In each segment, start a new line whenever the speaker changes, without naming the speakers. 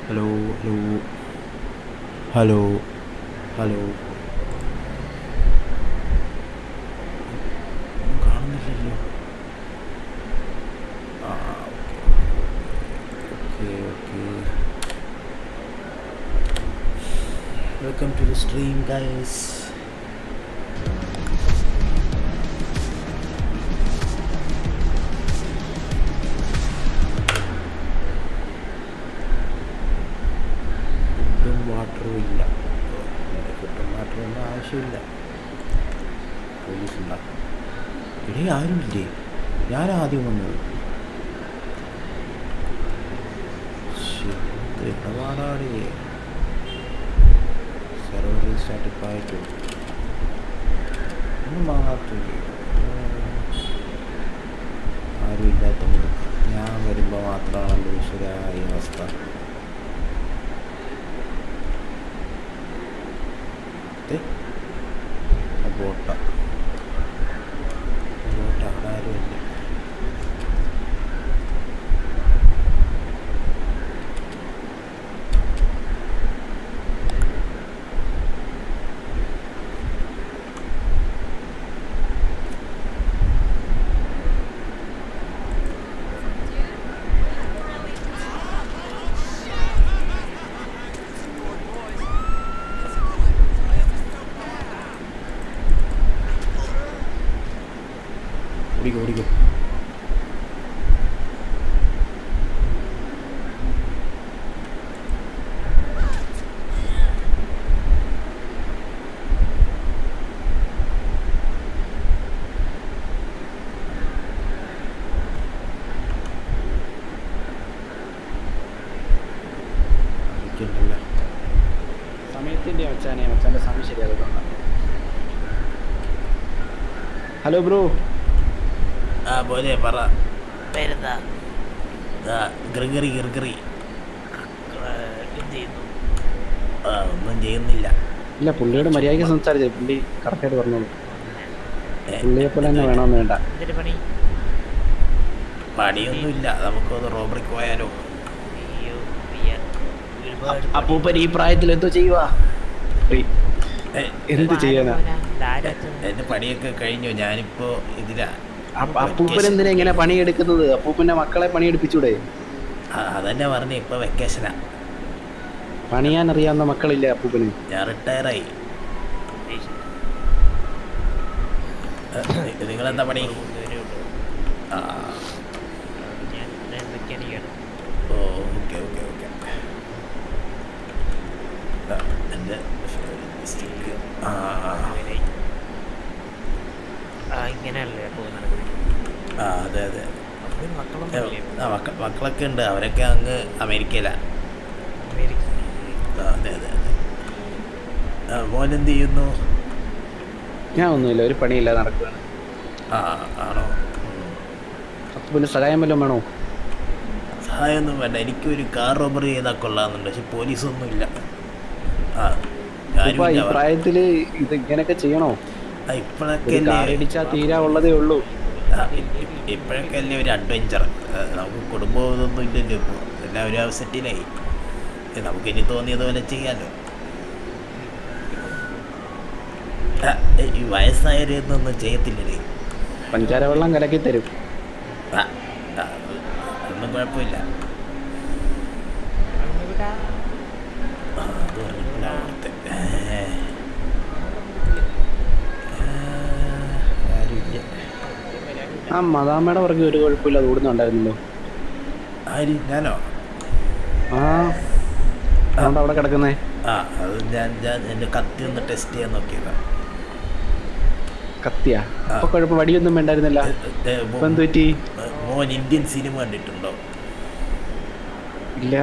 Hello hello hello hello കാണുന്നില്ലല്ലോ. ആ okay okay. Welcome to the stream guys. വാട്ടറും ഇല്ല. ഫുഡും വാട്ടറും ഒന്നും ആവശ്യമില്ല. പോലീസ് ഉണ്ടാക്കും. ഇടേ ആരുമില്ലേ? ഞാനാദ്യം വന്നത്. ഇടപാടാടേ. സെർവർ റീസ്റ്റാർട്ടിപ്പായിട്ടും ഒന്നും വാങ്ങാത്തില്ലേ? ആരും ഇല്ലാത്തതുകൊണ്ട് ഞാൻ വരുമ്പോൾ മാത്രമാണല്ലോ ഈശ്വരായ അവസ്ഥ. ബോട്ട അവിടെ ആരുമില്ല. ഓടിക്കോ ഓടിക്കോ.
സമയത്തിൻ്റെ മച്ചാൻ്റെ സമയം ശരിയാകുന്നുണ്ട്. Hello bro.
ആ പോലെ പറ. പേരെന്താ? Gregory Gregory. ഒന്നും ചെയ്യുന്നില്ല.
ഇല്ല, പുള്ളിയോട് മര്യാദയ്ക്ക് സംസാരിച്ചേ. പുള്ളി കറക്റ്റായിട്ട് പറഞ്ഞോളൂ. പുള്ളിയെ പോലെ തന്നെ വേണമെന്ന് വേണ്ട.
പണിയൊന്നുമില്ല. നമുക്കൊന്ന് റോബറിക്ക് പോയാലോ?
അപ്പൂപ്പൻ ഈ പ്രായത്തിൽ എന്തോ ചെയ്യുവാ? എന്ത് ചെയ്യാനാ?
എന്റെ പണിയൊക്കെ കഴിഞ്ഞു. ഞാനിപ്പോ ഇതിലാ.
അപ്പൂപ്പൻ എന്തിനാ ഇങ്ങനെ പണിയെടുക്കുന്നത്? അപ്പൂപ്പന്റെ മക്കളെ പണിയെടുപ്പിച്ചൂടെ?
അതന്നെ പറഞ്ഞ ഇപ്പൊ വെക്കേഷനാ.
പണിയാൻ അറിയാവുന്ന മക്കളില്ല അപ്പൂപ്പന്.
ഞാൻ റിട്ടയറായി. നിങ്ങളെന്താ പണി? Okay okay okay. എൻ്റെ അതെ അതെ. മക്കളൊക്കെ ഉണ്ട്. അവരൊക്കെ അങ്ങ് അമേരിക്കയിലാണ്. അതെ അതെ അതെ. മോൻ എന്ത് ചെയ്യുന്നു?
ഞാൻ ഒന്നുമില്ല, ഒരു പണിയില്ലാതെ നടക്കുകയാണ്.
ആണോ?
അപ്പൊ പിന്നെ സഹായം വല്ലതും വേണോ?
സഹായമൊന്നും വേണ്ട. എനിക്കൊരു കാർ റോബറി ചെയ്താൽ കൊള്ളാമെന്നുണ്ട്. പക്ഷെ പോലീസൊന്നും ഇല്ല.
ഈ പ്രായത്തില് ഇത് ഇങ്ങനെയൊക്കെ ചെയ്യണോ?
ഇപ്പോഴൊക്കെ
കാറിടിച്ചാൽ തീരാവുള്ളതേ ഉള്ളൂ.
ഇപ്പോഴൊക്കെ അല്ലേ ഒരു അഡ്വഞ്ചർ. നമുക്ക് കുടുംബം ഇതൊന്നും ഇല്ലല്ലോ. ഇപ്പോൾ എല്ലാവരും ആ സെറ്റിലായി. നമുക്കിനി തോന്നിയതുപോലെ ചെയ്യാമല്ലോ. ഈ വയസ്സായവരൊന്നും ചെയ്യത്തില്ലേ?
പഞ്ചാര വെള്ളം കലക്കി തരും.
ഒന്നും കുഴപ്പമില്ല.
ആ മദാമ്മയുടെ പുറകെ ഒരു കുഴപ്പമില്ല, അത് ഓടുന്നുണ്ടായിരുന്നല്ലോ.
ആര്? ഞാനോ?
അതുകൊണ്ട് അവിടെ കിടക്കുന്നേ.
അത് ഞാൻ എൻ്റെ കത്തി ഒന്ന് ടെസ്റ്റ് ചെയ്യാൻ നോക്കിയതാ.
കത്തിയാ? അപ്പൊ കുഴപ്പം, വടിയൊന്നും വേണ്ടായിരുന്നില്ല. എന്ത് പറ്റി?
മോൻ ഇന്ത്യൻ സിനിമ കണ്ടിട്ടുണ്ടോ?
ഇല്ല.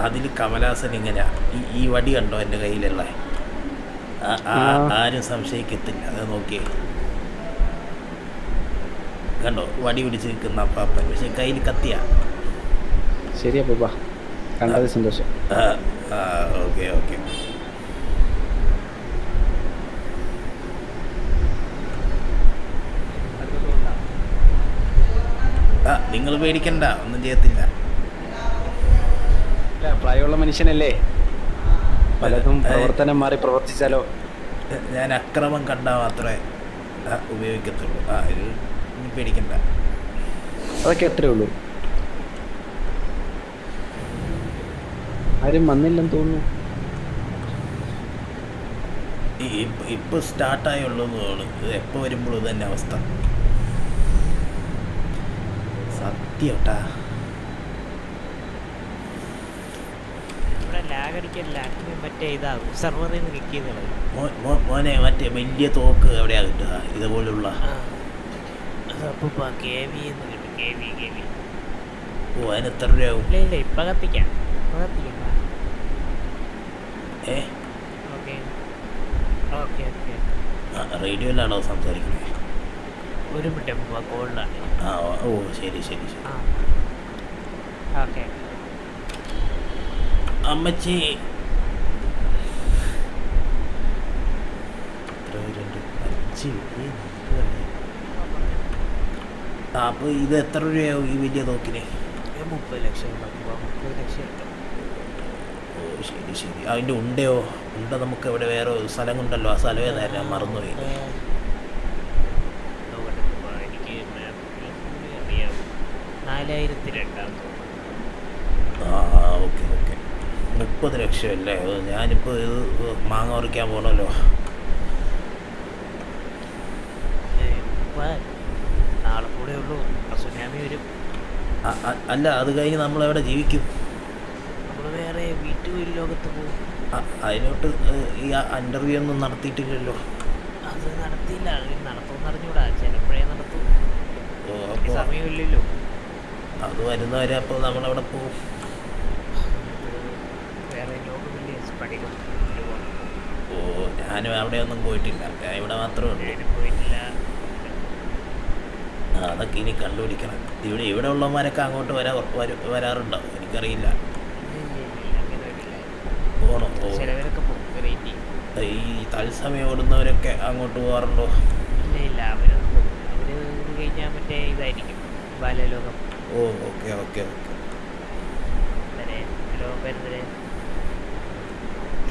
അതിൽ കമലഹാസൻ ഇങ്ങനെയാ. ഈ വടി കണ്ടോ എൻ്റെ കയ്യിലുള്ള? ആരും സംശയിക്കത്തില്ല. അത് നോക്കിയേ. കണ്ടോ? വടി പിടിച്ച് നിൽക്കുന്ന അപ്പാപ്പൻ, പക്ഷെ കയ്യിൽ കത്തിയാ.
ശരി അപ്പൂപ്പ, കണ്ടത് സന്തോഷം.
Okay okay. നിങ്ങൾ പേടിക്കണ്ട, ഒന്നും ചെയ്യത്തില്ല.
പ്രായമുള്ള മനുഷ്യനല്ലേ, പലതും പ്രവർത്തനം മാറി പ്രവർത്തിച്ചാലോ.
ഞാൻ അക്രമം കണ്ടാൽ മാത്രമേ ഉപയോഗിക്കത്തുള്ളൂ. ഇത് പേടിക്കണ്ട.
അതൊക്കെ എത്രയേ ഉള്ളൂ. ആരും വന്നില്ലെന്ന് തോന്നുന്നു.
ഇപ്പൊ സ്റ്റാർട്ടായുള്ളൂ എന്ന് തോന്നുന്നു. ഇത് എപ്പോൾ വരുമ്പോഴും ഇത് തന്നെ അവസ്ഥ. സത്യട്ടാ മോനെ മറ്റേ വലിയ തോക്ക് എവിടെയാ കിട്ടുക? ഇതുപോലുള്ള ഓ അതിന് എത്ര രൂപയാവും? റേഡിയോയിലാണോ സംസാരിക്കുന്നത്?
ഒരു മിനിറ്റ് കോളിലാണ്.
ഓ ശരി ശരി ശരി. അമ്മച്ചി അപ്പൊ ഇത് എത്ര രൂപയാവും ഈ വലിയ തോക്കിന്?
30 ലക്ഷം. 30 ലക്ഷം.
ഓ ശരി ശരി. അതിൻ്റെ ഉണ്ടയോ? ഉണ്ട നമുക്ക് ഇവിടെ വേറെ സ്ഥലം ഉണ്ടല്ലോ, ആ സ്ഥലം ഏതായിരുന്നു? ഞാൻ മറന്നുപോയി. Okay okay. 30 ലക്ഷം അല്ലേ? ഞാനിപ്പോൾ ഇത് മാങ്ങ പറിക്കാൻ പോകണമല്ലോ.
നാളെ കൂടെ ഉള്ളൂ, സുനാമി വരും.
അല്ല അത് കഴിഞ്ഞ് നമ്മളെവിടെ ജീവിക്കും?
നമ്മൾ വേറെ വീട്ടുവീട് ലോകത്ത് പോകും.
അതിലോട്ട് ഈ ഇൻ്റർവ്യൂ ഒന്നും നടത്തിയിട്ടില്ലല്ലോ.
അത് നടത്തിയില്ല. നടത്തുമെന്ന് അറിഞ്ഞൂടാ, ചിലപ്പോഴേ നടത്തും. സമയമില്ലല്ലോ.
അത് വരുന്നവരെ അപ്പോൾ നമ്മളെവിടെ പോകും?
വേറെ ലോകമില്ലേ, പഠിക്കും.
ഓ ഞാനും അവിടെയൊന്നും പോയിട്ടില്ല, ഞാൻ ഇവിടെ മാത്രമേ ഉള്ളൂ.
പോയിട്ടില്ല.
അതൊക്കെ ഇനി കണ്ടുപിടിക്കണം. ഇവിടെ ഉള്ളവന്മാരൊക്കെ അങ്ങോട്ട് വരാറുണ്ടോ? എനിക്കറിയില്ല. പോണോ? ഈ തത്സമയം ഓടുന്നവരൊക്കെ അങ്ങോട്ട് പോകാറുണ്ടോ?
ഇല്ല, അവര് കഴിഞ്ഞാൽ മറ്റേ ഇതായിരിക്കും, ബാലലോകം.
ഓ ഓക്കെ ഓക്കെ ഓക്കെ.
ഹലോ, പേര്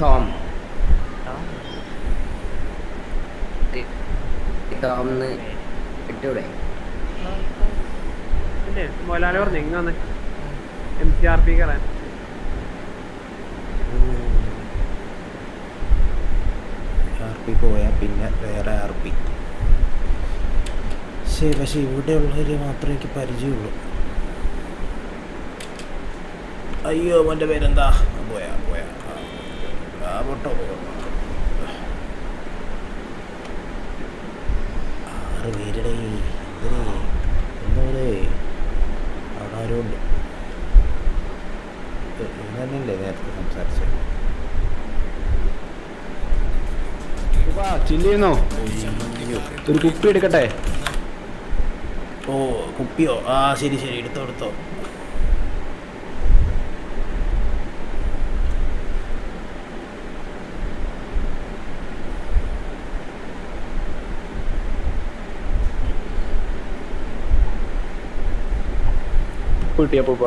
ടോം. ഇട്ടൂടെ?
മൊലാലി പറഞ്ഞു ഇങ്ങനെ MCRP കളാൻ.
പോയാൽ പിന്നെ വേറെ RP. ശരി, പക്ഷെ ഇവിടെ ഉള്ളവർ മാത്രമേ എനിക്ക് പരിചയമുള്ളൂ. അയ്യോ അവൻ്റെ പേരെന്താ? പോയാ പോട്ടോ. 6 പേരുടെ എന്താ അവിടെ ആരും ഉണ്ട്. ഇതല്ലേ നേരത്തെ സംസാരിച്ചത്?
ചില്ലിന്നോ? ഒരു കുപ്പി എടുക്കട്ടെ?
ഓ കുപ്പിയോ? ശരി ശരി, എടുത്തോ.
കിട്ടിയ അപ്പൂപ്പ,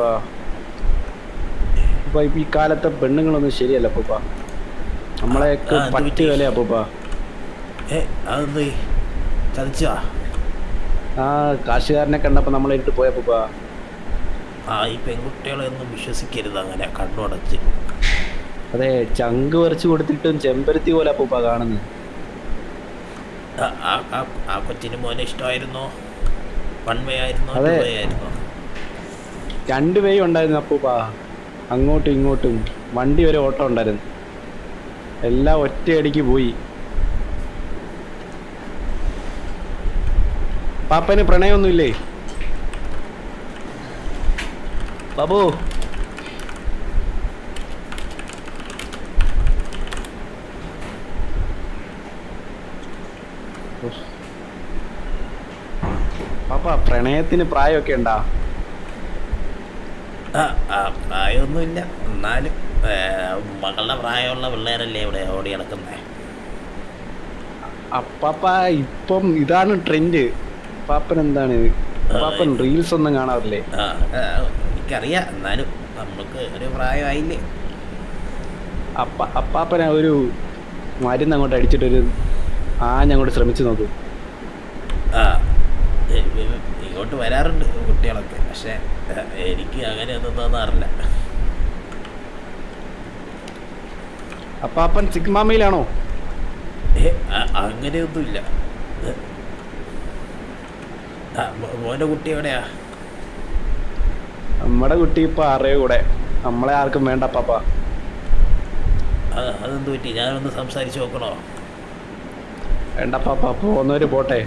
ഈ കാലത്തെ പെണ്ണുങ്ങളൊന്നും ശരിയല്ല അപ്പൂപ്പ. നമ്മളെയൊക്കെ പറ്റി വില അപ്പൂപ്പ.
അതെന്ത് ചതിച്ചാ?
കാശുകാരനെ കണ്ടപ്പോ നമ്മളെടുത്ത് പോയ അപ്പൂപ്പ.
ഈ പെൺകുട്ടികളെയൊന്നും വിശ്വസിക്കരുത് അങ്ങനെ കണ്ണുടച്ച്.
അതെ, ചങ്ക് പറിച്ചു കൊടുത്തിട്ടും ചെമ്പരത്തി പോലെ അപ്പൂപ്പ കാണുന്നത്.
ആ കൊച്ചിന് മോനെ ഇഷ്ടമായിരുന്നോ? വൺ വേ ആയിരുന്നോ?
അതെ,
2 വേ ആയിരുന്നോ?
2 വേ ഉണ്ടായിരുന്നു അപ്പൂപ്പ. അങ്ങോട്ടും ഇങ്ങോട്ടും വണ്ടി വരെ ഓട്ടം ഉണ്ടായിരുന്നു. എല്ലാം ഒറ്റയടിക്ക് പോയി. പാപ്പന് പ്രണയമൊന്നുമില്ലേ ബാബു? പാപ്പ, പ്രണയത്തിന് പ്രായമൊക്കെ ഉണ്ടാ?
പ്രായമൊന്നുമില്ല, എന്നാലും മകളുടെ പ്രായമുള്ള പിള്ളേരല്ലേ ഇവിടെ ഓടി നടക്കുന്നേ.
അപ്പാപ്പ ഇപ്പം ഇതാണ് ട്രെൻഡ്. പാപ്പൻ എന്താണ്? പാപ്പൻ റീൽസ് ഒന്നും കാണാറില്ലേ?
എനിക്കറിയാം, എന്നാലും നമുക്ക് ഒരു പ്രായമായില്ലേ.
അപ്പാപ്പന ഒരു മരുന്ന് അങ്ങോട്ട് അടിച്ചിട്ടൊരു ആഞ്ഞങ്ങോട്ട് ശ്രമിച്ചു നോക്കൂ.
ആ ഇങ്ങോട്ട് വരാറുണ്ട് കുട്ടികളൊക്കെ, പക്ഷെ എനിക്ക് അങ്ങനെയൊന്നും തോന്നാറില്ല.
അപ്പാപ്പൻ സിഗ്മാമയിലാണോ?
അങ്ങനെയൊന്നുമില്ല. മോൻ്റെ കുട്ടി എവിടെയാ?
നമ്മുടെ കുട്ടി ഇപ്പൊ ആറേ കൂടെ, നമ്മളെ ആർക്കും വേണ്ട അപ്പാപ്പ.
അതെന്ത് പറ്റി? ഞാനൊന്ന് സംസാരിച്ച് നോക്കണോ?
വേണ്ട പാപ്പ, പോകുന്നവര് പോട്ടെ.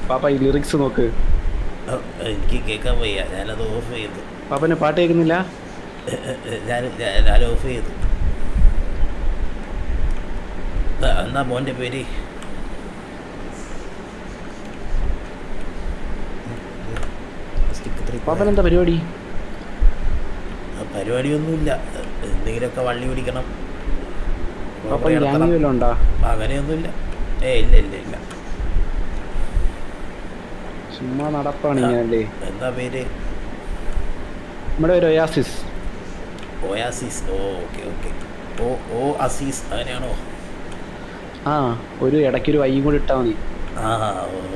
പാപ്പ ഈ ലിറിക്സ് നോക്ക്.
എനിക്ക് കേൾക്കാൻ വയ്യ, ഞാനത് ഓഫ് ചെയ്തു.
പാപ്പന് പാട്ട് കേൾക്കുന്നില്ല?
ഞാൻ ഓഫ് ചെയ്തു. എന്നാ മോൻ്റെ പേര്?
പാപ്പൻ എന്താ പരിപാടി?
പരിപാടിയൊന്നുമില്ല, എന്തെങ്കിലുമൊക്കെ വള്ളി പിടിക്കണം.
പാപ്പ ഗ്യാങ് വല്ലതും ഉണ്ടോ?
അങ്ങനെയൊന്നുമില്ല. ഇല്ല ഇല്ല ഇല്ല.
ചുമ്മാ നടപ്പാണ് ഇങ്ങനല്ലേ.
എന്താ പേര്?
നമ്മുടെ പേര് ഒയാസിസ്.
ഓയാസിസ്. Okay okay. ഓ അസീസ് അങ്ങനെയാണോ?
ആ, ഒരു ഇടയ്ക്കൊരു വൈയും കൂടി ഇട്ടാൽ മതി.
ആ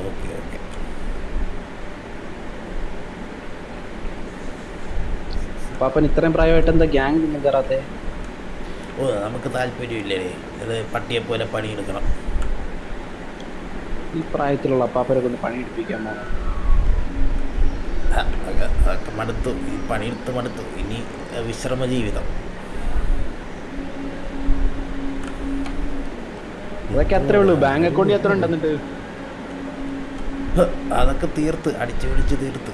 ഓക്കെ ഓക്കെ.
പാപ്പൻ ഇത്രയും പ്രായമായിട്ട് എന്താ ഗ്യാങ് ഒന്നും കയറാത്തെ?
നമുക്ക് താല്പര്യമില്ലേ? ഇത് പട്ടിയെ പോലെ പണിയെടുക്കണം.
ഈ പ്രായത്തിലുള്ള അപ്പാപ്പനെ കൊണ്ട് പണിയെടുപ്പിക്കാൻ പോകണം.
അതൊക്കെ മടുത്തു, ഈ പണിയെടുത്ത് മടുത്തു. ഇനി വിശ്രമ ജീവിതം.
അതൊക്കെ അത്രേ ഉള്ളൂ. ബാങ്ക് അക്കൗണ്ടിൽ എത്ര ഉണ്ട് എന്നിട്ട്?
അതൊക്കെ തീർത്ത്, അടിച്ചു പിടിച്ച് തീർത്ത്.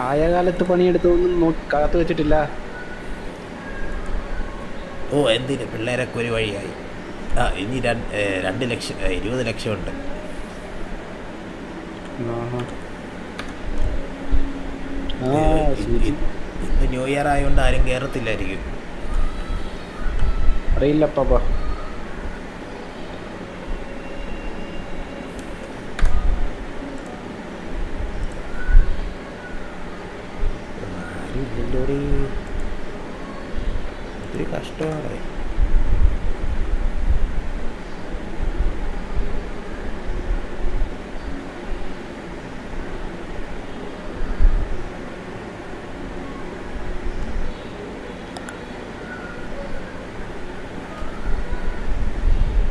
ആയ കാലത്ത് പണിയെടുത്തൊന്നും കാത്തു വെച്ചിട്ടില്ല.
എന്തിന്? പിള്ളേരൊക്കെ ഒരു വഴിയായി. ഇനി 2 ലക്ഷം 20 ലക്ഷം ഉണ്ട്. ഇന്ന് ന്യൂ ഇയർ ആയതുകൊണ്ട് ആരും കയറത്തില്ലായിരിക്കും.
അറിയില്ല പാപ്പ.
ഒത്തിരി കഷ്ടമാണ്.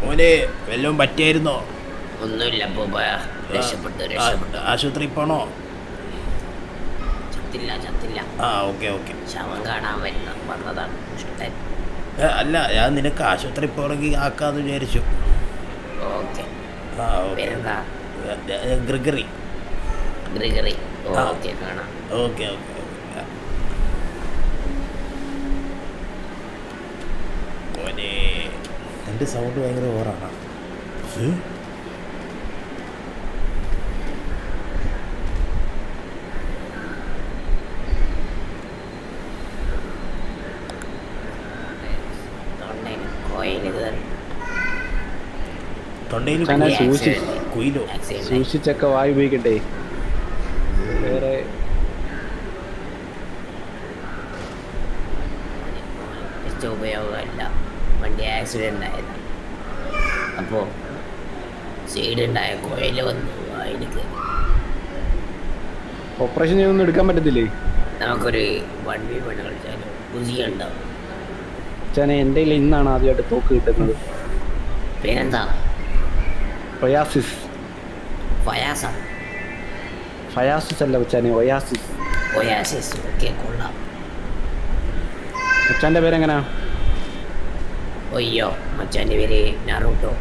മോനെ വല്ലതും പറ്റിയായിരുന്നോ?
ഒന്നുമില്ല രക്ഷപ്പെട്ടു.
ആശുപത്രി പോണോ?
ചത്തില്ല.
Okay okay.
ശവം കാണാൻ വന്നതാണ്.
അല്ല, ഞാൻ നിനക്ക് ആശുപത്രി പോകണമെങ്കിൽ ആക്കാന്ന് വിചാരിച്ചു.
ഓക്കെ.
ഗ്രിഗറി.
ഓക്കെ, കാണാം.
Okay okay. മോനെ എൻ്റെ സൗണ്ട് ഭയങ്കര ഓവറാണ്. തൊണ്ടയിൽ കുയിലോ?
സൂക്ഷിച്ചൊക്കെ വായു ഉപയോഗിക്കട്ടെ. വേറെ
ഉപയോഗമല്ല, വണ്ടി ആക്സിഡൻ്റ് ആയത്. അപ്പോൾ സൈഡുണ്ടായ കോയിൽ വന്നു വായിലേക്ക്.
ഓപ്പറേഷൻ ചെയ്തൊന്നും എടുക്കാൻ പറ്റത്തില്ലേ?
നമുക്കൊരു 1v1 കളിച്ചാലോ? ബുദ്ധിയുണ്ടാവും.
ചാനെ എൻ്റെ കയ്യിൽ ഇന്നാണ് ആദ്യമായിട്ട് തോക്ക് കിട്ടുന്നത്.
പേരെന്താ?
ഒയാസിസ്. ഫയാസിസ് അല്ല മച്ചാനെ, ഒയാസിസ്.
ഓക്കെ, കൊള്ളാം.
മച്ചാൻ്റെ പേരെങ്ങനാ?
ഒയ്യോ, മച്ചാൻ്റെ പേര് നറൂട്ടോ.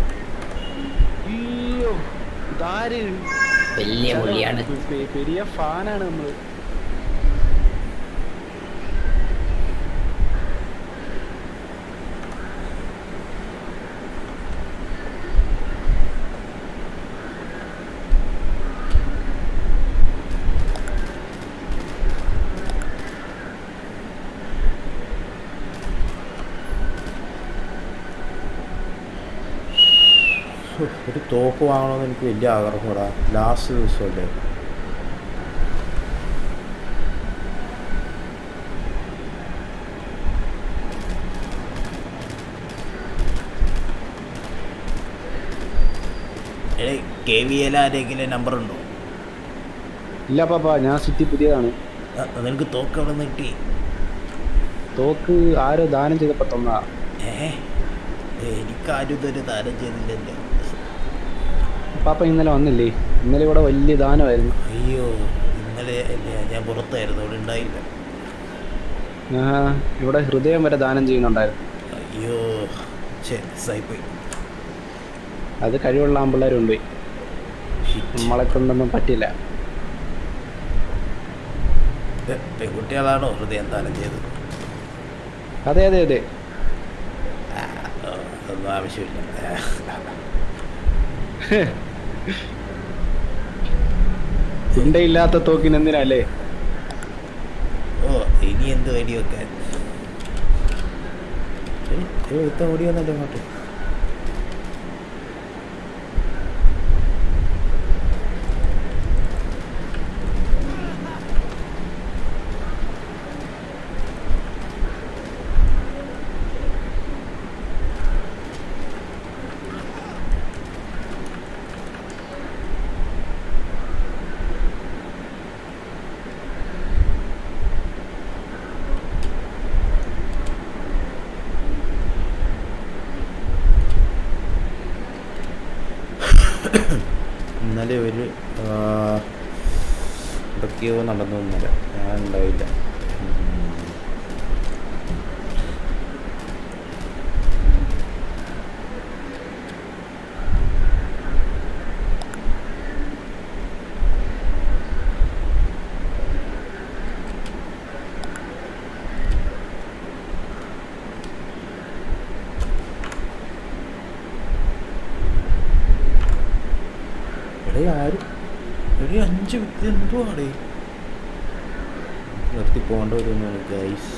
വലിയ പുള്ളിയാണ്.
പെരിയ ഫാനാണ് നമ്മള്.
ഒരു തോക്ക് വാങ്ങണമെന്ന് എനിക്ക് വലിയ ആഗ്രഹം കൂടാ. ലാസ്റ്റ് ദിവസമല്ലേ. KVL ആരെങ്കിലും നമ്പർ ഉണ്ടോ?
ഇല്ല പാപ്പ, ഞാൻ സിറ്റി പുതിയതാണ്.
നിനക്ക് തോക്ക് അവിടെ നിന്ന് കിട്ടി?
തോക്ക് ആരോ ദാനം ചെയ്തപ്പോ തന്നാ.
എനിക്കാരും ഇതൊരു ദാനം ചെയ്തില്ലല്ലോ.
പാപ്പ ഇന്നലെ വന്നില്ലേ? ഇന്നലെ ഇവിടെ വലിയ ദാനമായിരുന്നു.
അയ്യോ, ഇന്നലെ ഞാൻ പുറത്തായിരുന്നു, ഇവിടെ ഉണ്ടായില്ല.
ഇവിടെ ഹൃദയം വരെ ദാനം ചെയ്യുന്നുണ്ടായിരുന്നു.
അയ്യോ മിസ്സായിപ്പോയി.
അത് കഴിവുള്ള ആമ്പിള്ളേരുണ്ട്, നമ്മളെ കൊണ്ടൊന്നും പറ്റില്ല.
പെൺകുട്ടികളാണോ ഹൃദയം ദാനം ചെയ്തത്?
അതെ അതെ അതെ.
അതൊന്നും ആവശ്യമില്ല.
ഉണ്ടയില്ലാത്ത തോക്കിന് എന്തിനല്ലേ?
ഇനി എന്ത് വെടി വെക്കാൻ? ഓടി വന്നല്ലോ അങ്ങോട്ട്. ഇന്നലെ ഒരു എന്തൊക്കെയോ നടന്നു. ഇന്നലെ ഞാൻ ഉണ്ടായില്ല. ആരും ഒരു 5 വ്യക്തി എന്തോ ആടേ നിർത്തി പോകേണ്ട വരുമെന്നാണ് ഗൈസ്.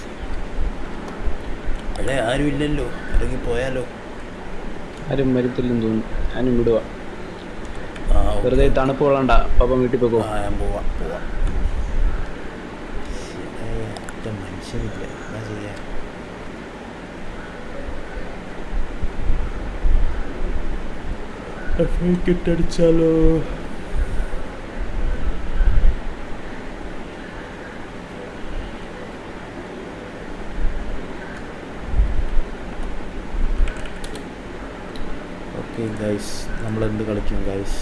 അവിടെ ആരും ഇല്ലല്ലോ, ഇറങ്ങി പോയാലോ?
ആരും മരുത്തില്ലെന്ന് തോന്നുന്നു. ഞാനും വിടുക. വെറുതെ തണുപ്പ് കൊള്ളണ്ട, പാപ്പ വീട്ടിൽ പോകോ?
ഞാൻ പോവാം. മനുഷ്യനില്ല, എന്താ ചെയ്യാ? അടിച്ചാലോ? ഓക്കെ ഗൈസ്, നമ്മളെന്ത് കളിക്കും ഗൈസ്?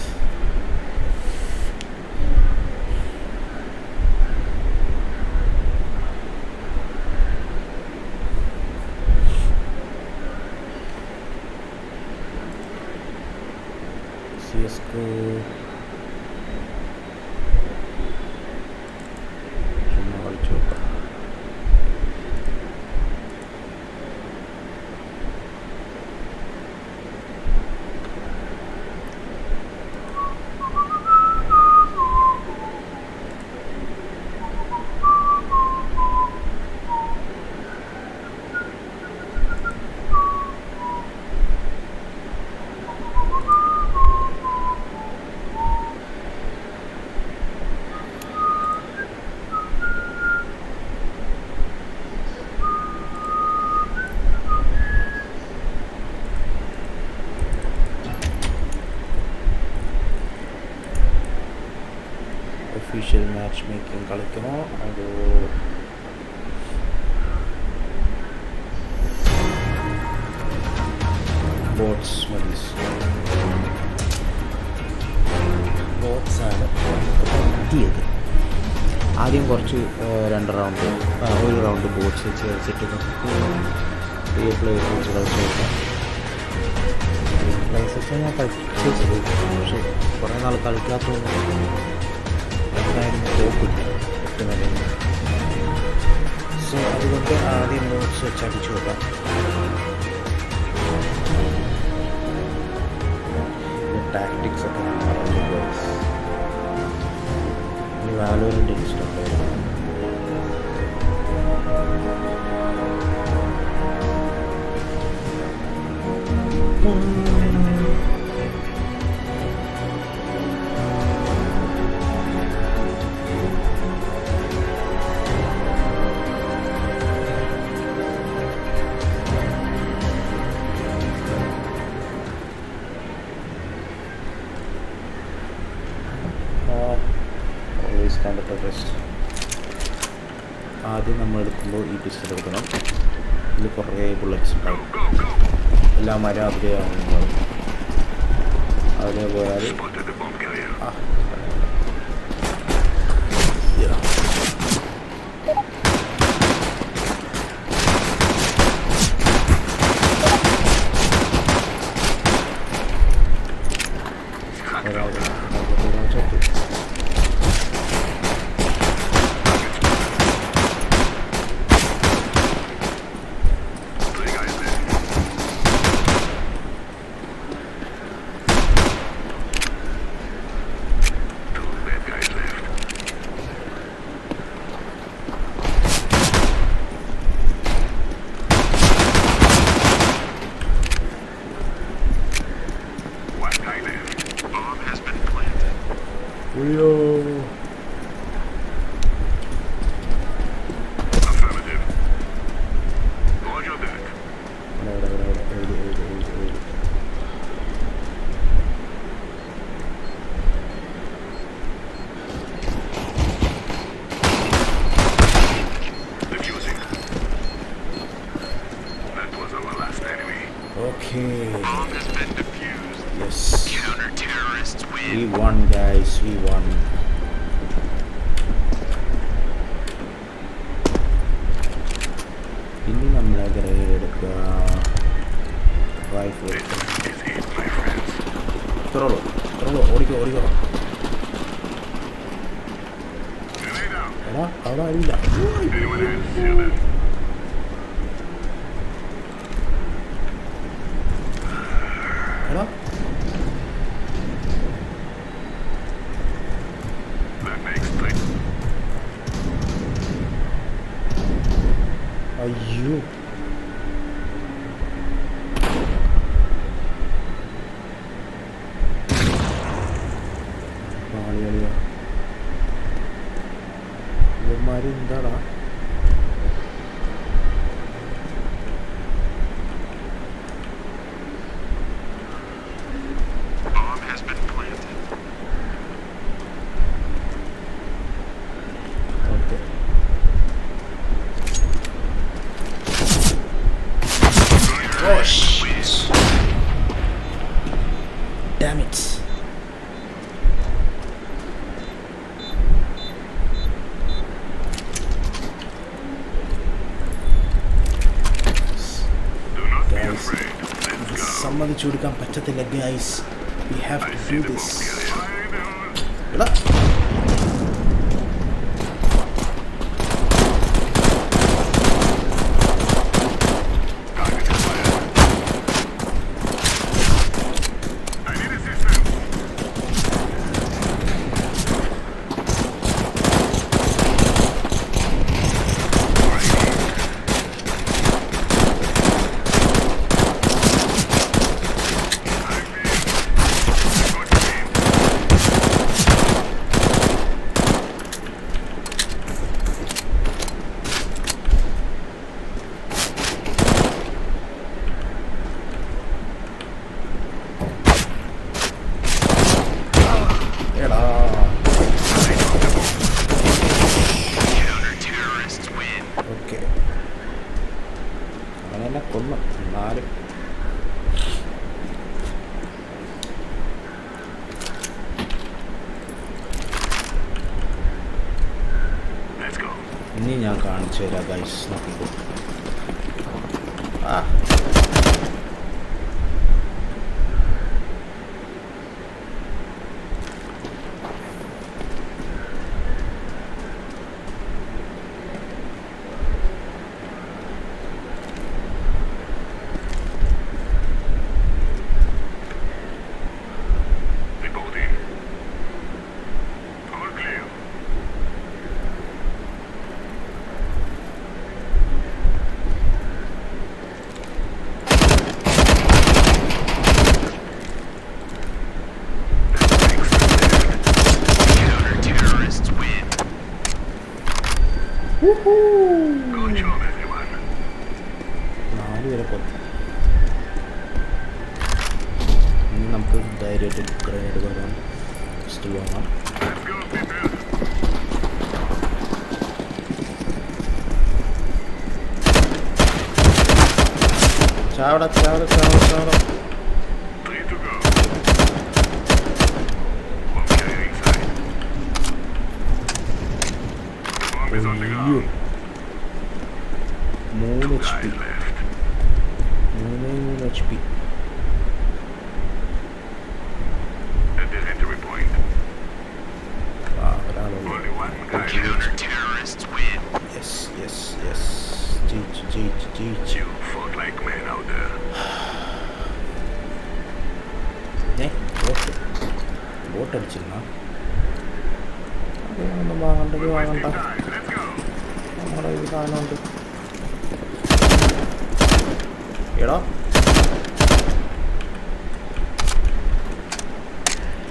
CSGO ചുമ്മാ കളിച്ചു നോക്കാം. ഒഫീഷ്യൽ മാച്ച് മേക്കിംഗ് കളിക്കണോ അതോ ബോട്ട്സ് മതി? ബോട്ട്സാണ് പറ്റിയത്. ആദ്യം കുറച്ച് 2 റൗണ്ട് 1 റൗണ്ട് ബോട്ട്സ് വെച്ച് കളിച്ചിട്ട് റിയൽ പ്ലേയേഴ്സ് വെച്ച് കളിച്ച് നോക്കാം. പ്ലേയേഴ്സ് വെച്ചാൽ ഞാൻ കളിച്ച് പക്ഷേ കുറേ നാൾ കളിക്കാത്തതുകൊണ്ട് എന്തായാലും തോക്കില്ല 8 നിലയിൽ. സോ അതുകൊണ്ട് ആദ്യം ബോട്ട്സ് വെച്ച് അടിച്ചു നോക്കാം. ടാക്ടിക്സ് ഒക്കെ ഞാൻ പറഞ്ഞു ഗൈസ്. ഇനി വാലോറന്റ് ഇഷ്ടമുണ്ടായിരുന്നു. Stand terrorist. ആദ്യം നമ്മൾ എടുക്കുമ്പോൾ ഈ പിസ്റ്റൾ എടുക്കണം. ഇതിൽ കുറേ ബുള്ളറ്റ്സ് ഉണ്ടാവും. എല്ലാ മരം അതിലെയാവുന്നത്. അതിലെ പോയാൽ we won, guys. We won. ഇനി നമ്മൾ ഗ്രനേഡ് എടുക്കുക. റൈഫിൾ ഇത്രയുള്ളൂ. ഓടിക്കോ. എടാ അവിടെ അറിയില്ല. എടാ അയ്യോ, ഇവന്മാര് എന്താടാ? Oh shit! Damn it! Guys, this സമ്മതിച്ചു കൊടുക്കാൻ പറ്റത്തില്ല guys. We have to do this. എടാ കൊന്നു 4. ഇനി ഞാൻ കാണിച്ചു തരാം ഗൈസ്, നോക്കിക്കോ. ഇനി നമുക്ക് ധൈര്യമായിട്ട് ഗ്രനേഡ് വരാൻ ഫസ്റ്റ് വാങ്ങാം. ചാവട. അയ്യോ 3 HP. Yes. Jeichu. ബോട്ട് അടിച്ചിരുന്ന ഒന്നും വാങ്ങണ്ട നമ്മുടെ ഈ സാധനമുണ്ട്. എടാ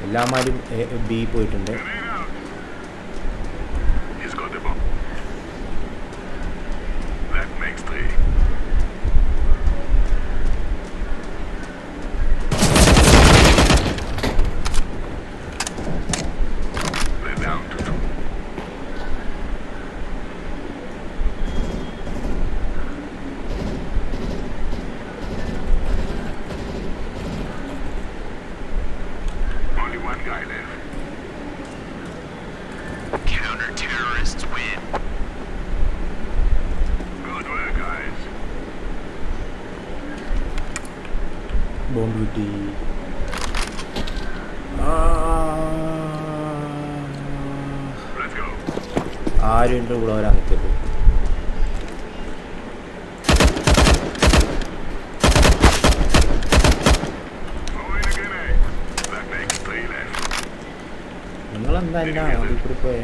എല്ലാമാരും ബി പോയിട്ടുണ്ട്. ബോംബ് കിട്ടി. ആരും എൻ്റെ കൂടെ വരാൻ നിൽക്കരുത്. നിങ്ങളെന്താ എൻ്റെ അതിൽ കൂടി പോയേ?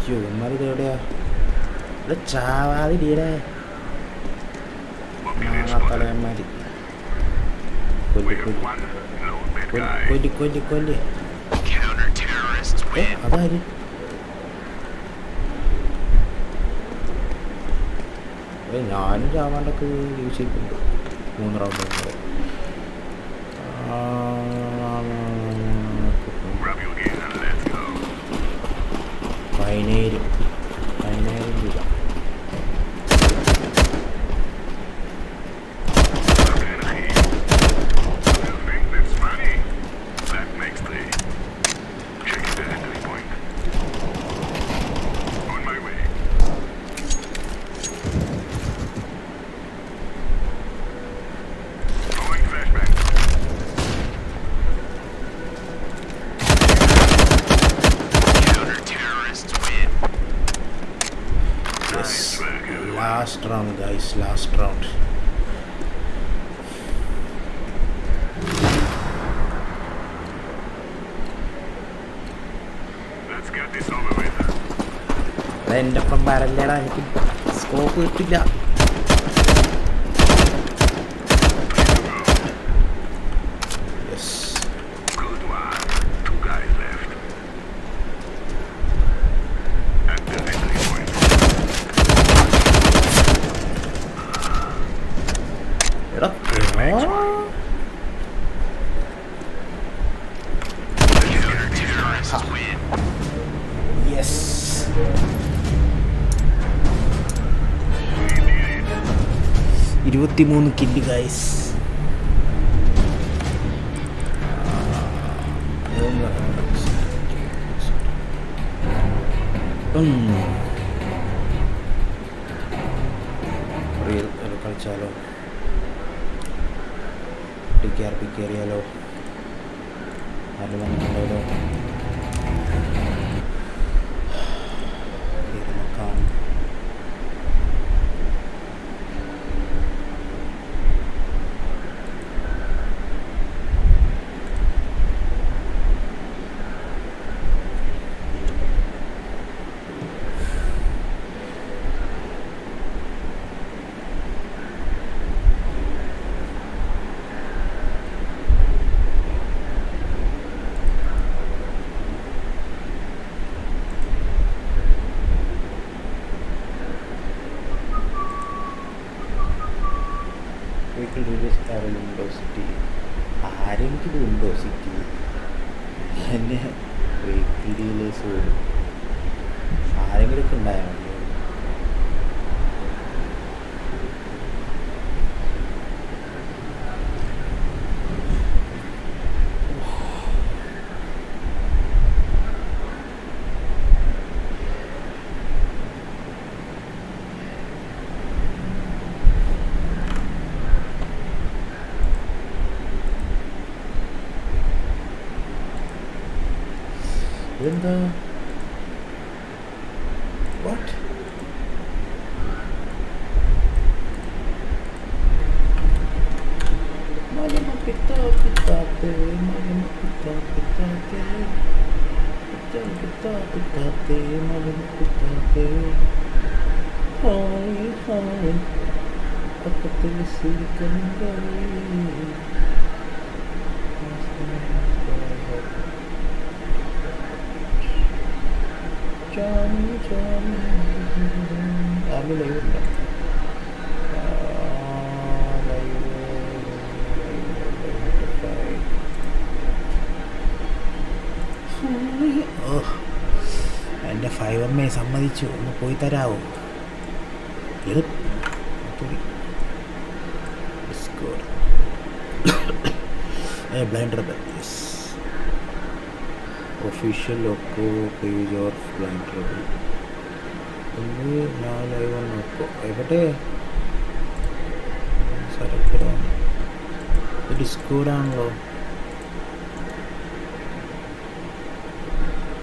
അയ്യോ എന്നാലിത് എവിടെയാ? ഇവിടെ ചാവാതിരിയടേ തലയന്മാര്. കൊല്ലി. അതാര്? ഞാനും ചാവാണ്ടൊക്കെ യൂസ് ചെയ്തിട്ടുണ്ട് 3 റൗണ്ട്. പതിനായിരം രൂപ. Last round guys, last round. Let's get this over with. എൻ്റെ ഒപ്പം വരല്ലേടാ, എനിക്ക് സ്കോപ്പ് കിട്ടില്ല. Yes. 23 kill guys. കളിച്ചാലോ? പിക്കേറിയാലോ? ആരും വന്നിട്ടുണ്ടല്ലോ. നോക്കാം. വിൻഡോ സിറ്റി ആരെങ്കിലും വിൻഡോ സിറ്റി എന്നെ വെഹിക്കിൾ ഡീലേഴ്സ് പോലും ആരെങ്കിലും ഒക്കെ ഉണ്ടായാൽ മതി. ഇതെന്താ വാട്ട് മലമ പിത്താ പിത്താത്തേ മലമ പിത്താ പിത്താത്തേ പിത്താ പിത്താ പിത്താത്തേ മലമ പിത്താത്തേ ഹായ് ഹായ് പക്കത്തിൽ സിരിക്കണ്ടേ Johnny, Johnny. Ami live undo. എൻ്റെ 5 സമ്മതിച്ചു. ഒന്ന് പോയി തരാമോ? Blind rubber official loco page or blind rubber ഒന്ന് ഞാൻ ലൈവ് നോക്കോ എവിടെ സരക്കരാണ് ഇത് ഡിസ്കോഡാണല്ലോ.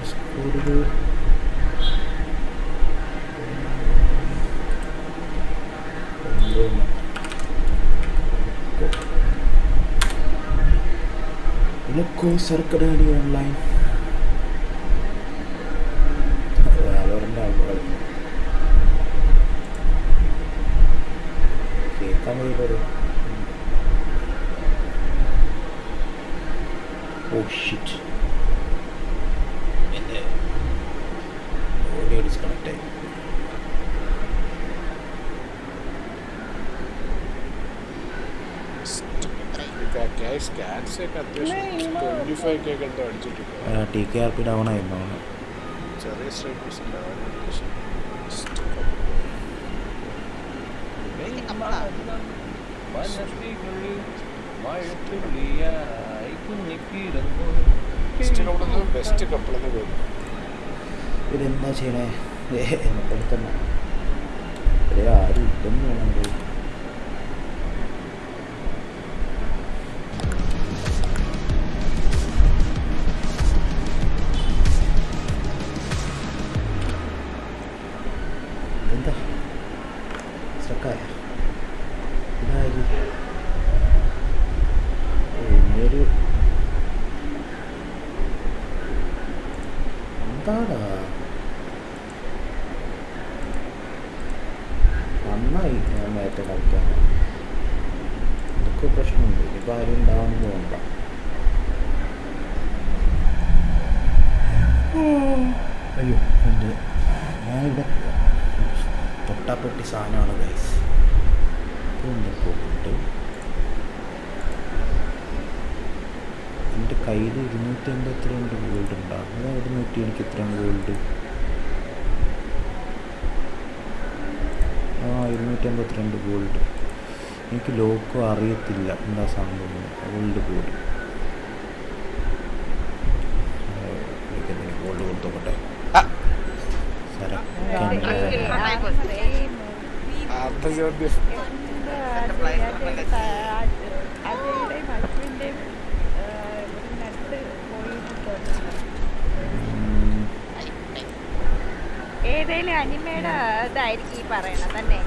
ഡിസ്കോഡിൽ Loco Sarkadani online. Valorant ആളുകൾ കേൾക്കാൻ കഴിയുള്ളൂ. ഓ ഷിറ്റ്, എൻ്റെ ഓഡിയോ ഡിസ്കണക്റ്റ് ആയി. TKRP ഡൗൺ ആയിരുന്നു. ഇതെന്താ ചെയ്യണേ? എന്നെപ്പോലെ തന്നെ ആരും ഇല്ലെന്ന് വേണം. എന്താ സ്റ്റക്കായ ഇതായത് ഒരു എന്താടാ നന്നായി. ഞാൻ നേരത്തെ കളിക്കാൻ ഇതൊക്കെ പ്രശ്നമുണ്ട്. ഇപ്പം ആരും ഉണ്ടാവുമെന്ന് തോന്നണ്ട. അയ്യോ എൻ്റെ ഞാനിവിടെ തൊട്ടാപ്പെട്ടി സാധനമാണ് ഗൈസ്. ഇതൊന്ന് പോയിട്ട് എൻ്റെ കയ്യിൽ 282 ഗോൾഡ് ഉണ്ടാകും. അതെവിടെ നോക്കി എനിക്ക് ഇത്രയും ഗോൾഡ്? 282 ഗോൾഡ്. എനിക്ക് ലോക്കോ അറിയത്തില്ല എന്താ സംഭവം. ഗോൾഡ് കൂടി ഗോൾഡ് കൊടുത്തോട്ടെ.
ഏതേലും അനിമയുടെ ഇതായിരിക്കും ഈ പറയണത് തന്നെ.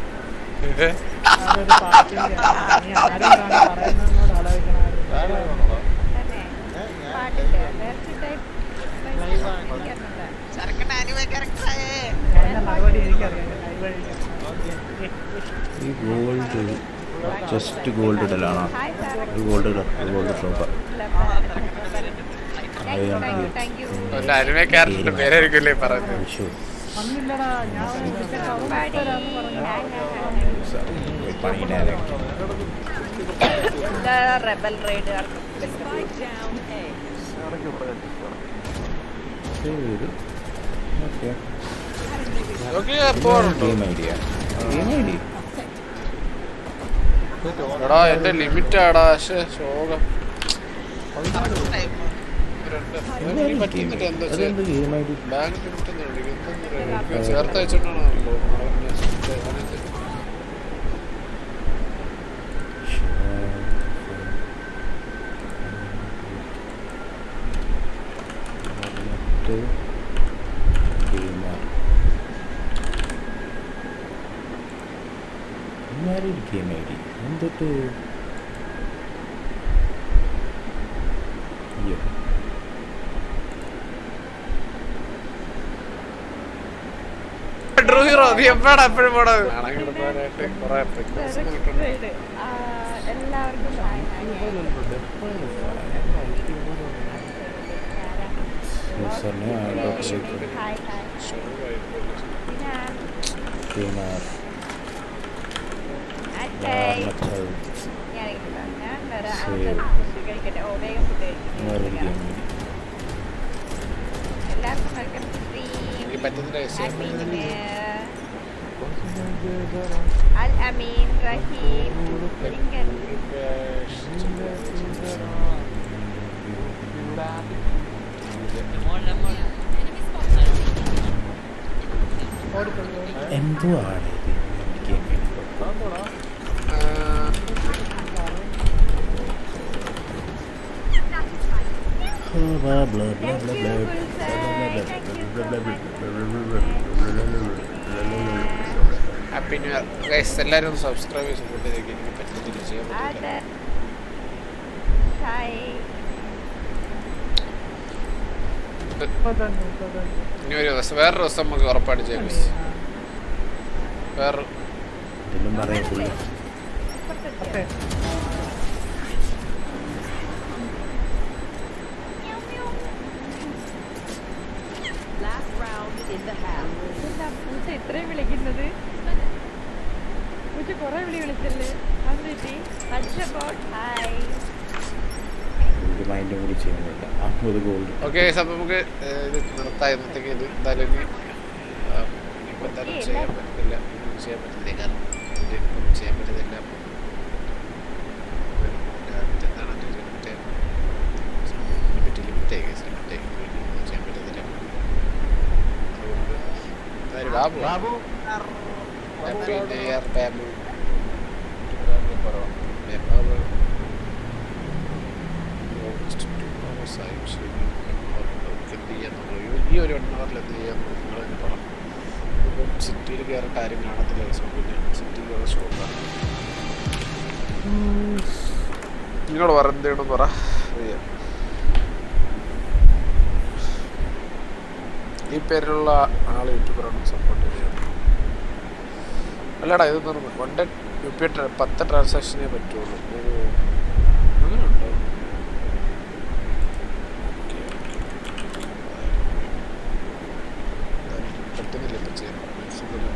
ഈ ഗോൾഡ് ജസ്റ്റ് ഗോൾഡ് ഇടലാണോ? ഗോൾഡ് ഗോൾഡ് ഷോപ്പ്
പേരായിരിക്കില്ലേ പറയുന്നത്.
പണിയിലായിരിക്കും.
എല്ലാ റെബൽ റൈഡുകാർക്കും
എടാ എന്റെ ലിമിറ്റ് ആടാ പക്ഷെ ശോകം പറ്റുന്നില്ല. എന്താ ബാങ്ക് ലിമിറ്റ് ചേർത്ത് വെച്ചിട്ടാണല്ലോ.
ഗെയിം ഐ ഡി എന്തൊട്ട്
ഹീറോ നീ എപ്പോഴാണ് എപ്പോഴും പോണത്?
എല്ലാവർക്കും കഴിക്കട്ടെ. ഓ വേഗം ഫുഡ് കഴിക്കട്ടെ. എല്ലാവർക്കും welcome to stream. Al Ameen Raheem Lincoln
എന്തുവാണ്
ഹാപ്പി ന്യൂ ഇയർ ഗൈസ്. എല്ലാവരും ഒന്ന് സബ്സ്ക്രൈബ് ചെയ്ത് സപ്പോർട്ട് ചെയ്തേക്ക്. എനിക്ക് പറ്റുന്നില്ല, ചെയ്യാൻ പറ്റില്ല. ഇനി ഒരു ദിവസം വേറൊരു ദിവസം നമുക്ക് ഉറപ്പായിട്ട് ചെയ്യാം ഗൈസ്. വേറെ
പറയത്തില്ല.
ഇത്രയും വിളിക്കുന്നത് കൊറേ വിളി വിളിച്ചല്ലേ.
മൈൻഡും കൂടി ചെയ്യുന്നില്ല. 50 ഗോൾഡ്.
ഓക്കെ അപ്പം നമുക്ക് ഇത് നിർത്താം. ഇന്നത്തേക്ക് ഇത് എന്തായാലും ഇപ്പം എന്തായാലും ചെയ്യാൻ പറ്റില്ല. ചെയ്യാൻ പറ്റുന്നില്ല. കാരണം ഇത് ചെയ്യാൻ പറ്റുന്നില്ല. ലിമിറ്റായി ചെയ്യാൻ പറ്റുന്നില്ല. അതുകൊണ്ട് Babu happy new year Babu. Babu ഈ ഒരു 1 hour എന്ത് ചെയ്യാൻ നിങ്ങൾ തന്നെ പറ. ഇപ്പം സിറ്റിയിൽ കയറേണ്ട ആരും കാണത്തില്ല. പിന്നെ സിറ്റിയിൽ കയറാൻ സ്റ്റോപ്പാണ്. നിങ്ങൾ പറ എന്തെങ്കിലും പറ. ഈ പേരിലുള്ള ആൾ യൂട്യൂബറാണ് സപ്പോർട്ട് ചെയ്യുന്നത്. അല്ലടാ ഇത് നിർമ്മ 10 ട്രാൻസാക്ഷനേ പറ്റുള്ളൂ. അങ്ങനെ ഉണ്ടോ? പറ്റുന്നില്ല. ഇപ്പം ചെയ്യാൻ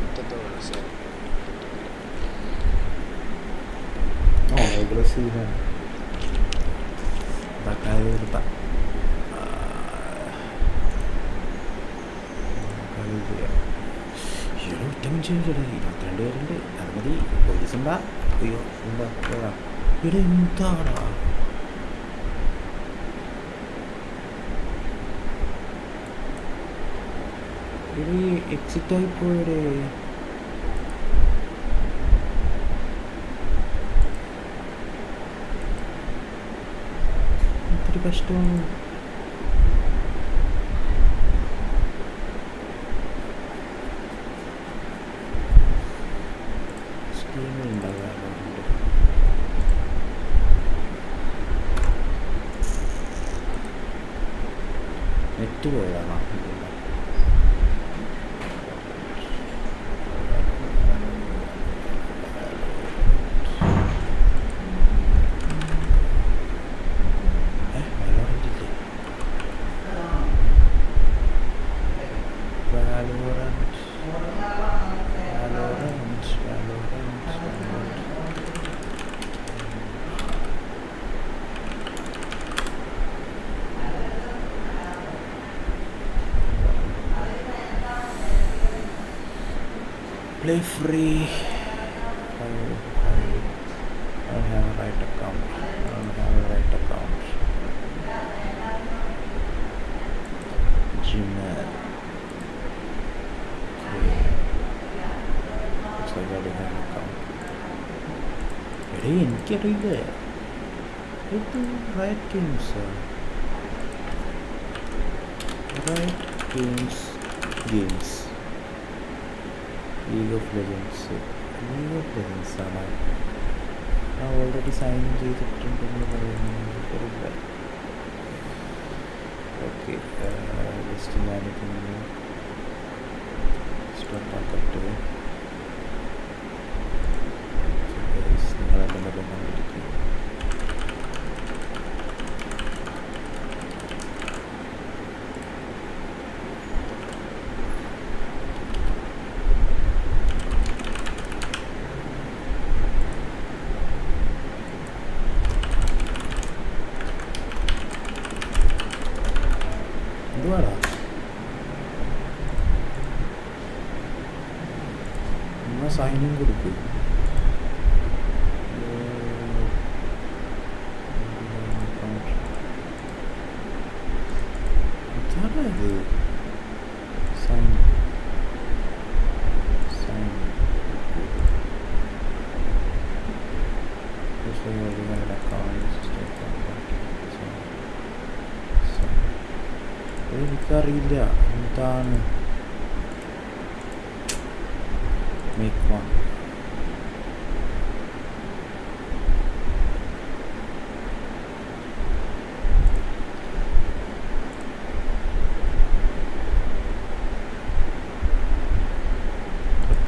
മറ്റെന്തോ മനസ്സിലായി.
ഇരുപത്തിരണ്ട് പേരുണ്ട്. അത് മതി. പോലീസ് ഉണ്ടാ. അയ്യോ എന്താ ഇവിടെ എന്താടാ ഇത് എക്സിറ്റ് ആയി പോയടേ. ഇത്തിരി കഷ്ടമാണ്. നെറ്റ് പോയതാണോ? Valorant. Play free. I don't have a right account. Gmail. Looks like I already have an account. എനിക്കറിയില്ല ഇത് Riot Games League of Legends ആണ്. ഞാൻ ഓൾറെഡി സൈൻ ചെയ്തിട്ടുണ്ടെന്ന് പറയുന്നില്ല. ഓക്കെ, ജസ്റ്റ് ഞാനിതൊന്ന് സ്റ്റാർട്ടാക്കട്ടെ. നിങ്ങളെന്നെ കണ്ടിരിക്കും. എന്തുവാടാ നിങ്ങൾ സൈനും കൊടുക്കും. ഇത് സൈൻ എനിക്കറിയില്ല എന്താണ്. Make one.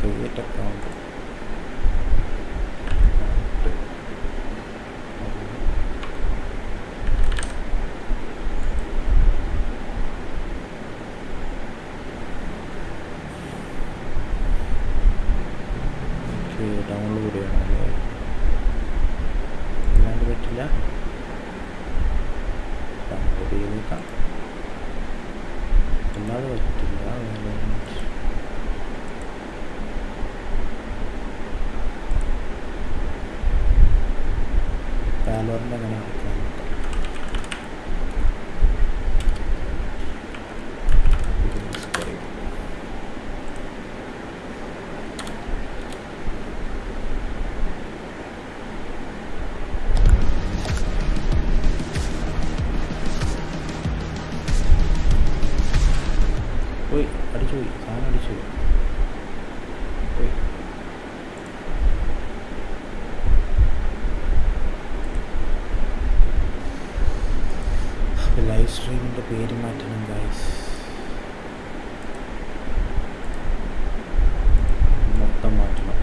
create account. Download ചെയ്യണമല്ലേ? അല്ലാണ്ട് പറ്റില്ല. ഡൗൺലോഡ് ചെയ്തേക്കാം, അല്ലാതെ പറ്റില്ല. വാലോറിൻ്റെ അങ്ങനെ നടക്കാൻ പോയി അടിച്ചു പോയി, സാധനം അടിച്ചു പോയി. ലൈവ് സ്ട്രീമിൻ്റെ പേര് മാറ്റണം ഗൈസ്, മൊത്തം മാറ്റണം.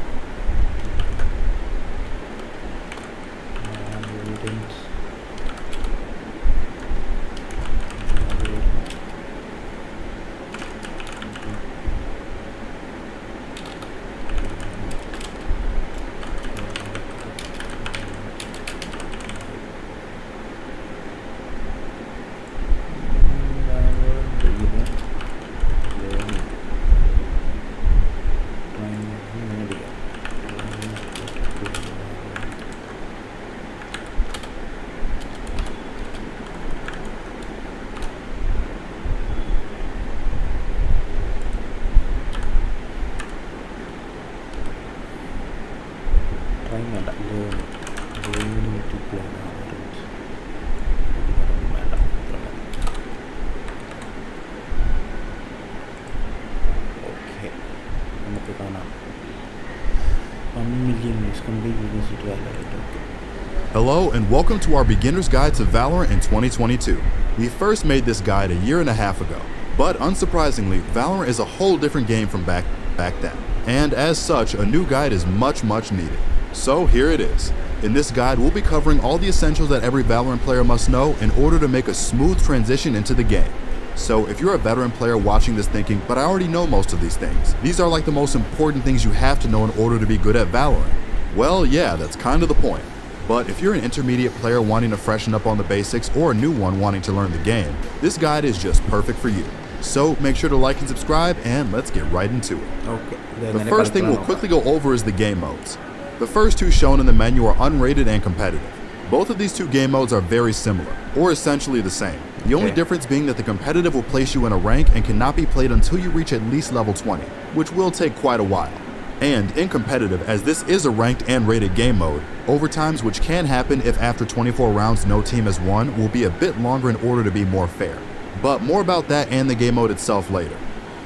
Hello and welcome to our beginner's guide to Valorant in 2022. We first made this guide a year and a half ago, but unsurprisingly, Valorant is a whole different game from back then. And as such, a new guide is much needed. So here it is. In this guide, we'll be covering all the essentials that every Valorant player must know in order to make a smooth transition into the game. So if you're a veteran player watching this thinking, but I already know most of these things, these are like the most important things you have to know in order to be good at Valorant. Well, yeah, that's kind of the point. But if you're an intermediate player wanting to freshen up on the basics or a new one wanting to learn the game, this guide is just perfect for you. So make sure to like and subscribe, and let's get right into it.
Okay
The first thing we'll quickly go over is the game modes. The first two shown in the menu are unrated and competitive. Both of these two game modes are very similar, or essentially the same. The only difference being that the competitive will place you in a rank and cannot be played until you reach at least level 20, which will take quite a while. And in competitive, as this is a ranked and rated game mode, overtimes, which can happen if after 24 rounds no team has won, will be a bit longer in order to be more fair. But more about that and the game mode itself later.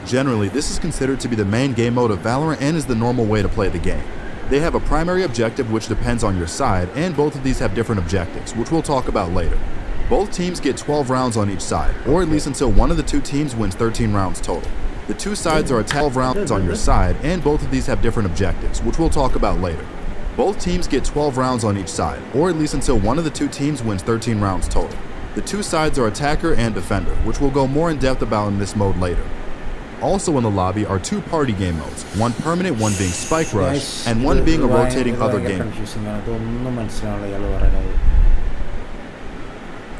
Generally, this is considered to be the main game mode of Valorant and is the normal way to play the game. They have a primary objective which depends on your side, and both of these have different objectives, which we'll talk about later. Both teams get 12 rounds on each side, or at least until one of the two teams wins 13 rounds total. The two sides are 12 rounds on your side, and both of these have different objectives, which we'll talk about later. Both teams get 12 rounds on each side, or at least until one of the two teams wins 13 rounds total. The two sides are attacker and defender, which we'll go more in depth about in this mode later. Also in the lobby are two party game modes, one permanent, one being Spike Rush, and one being a rotating other game.
Confusing ആണ്, ഇതൊന്നും മനസ്സിലാവില്ല ഇയാൾ പറയുന്നത്.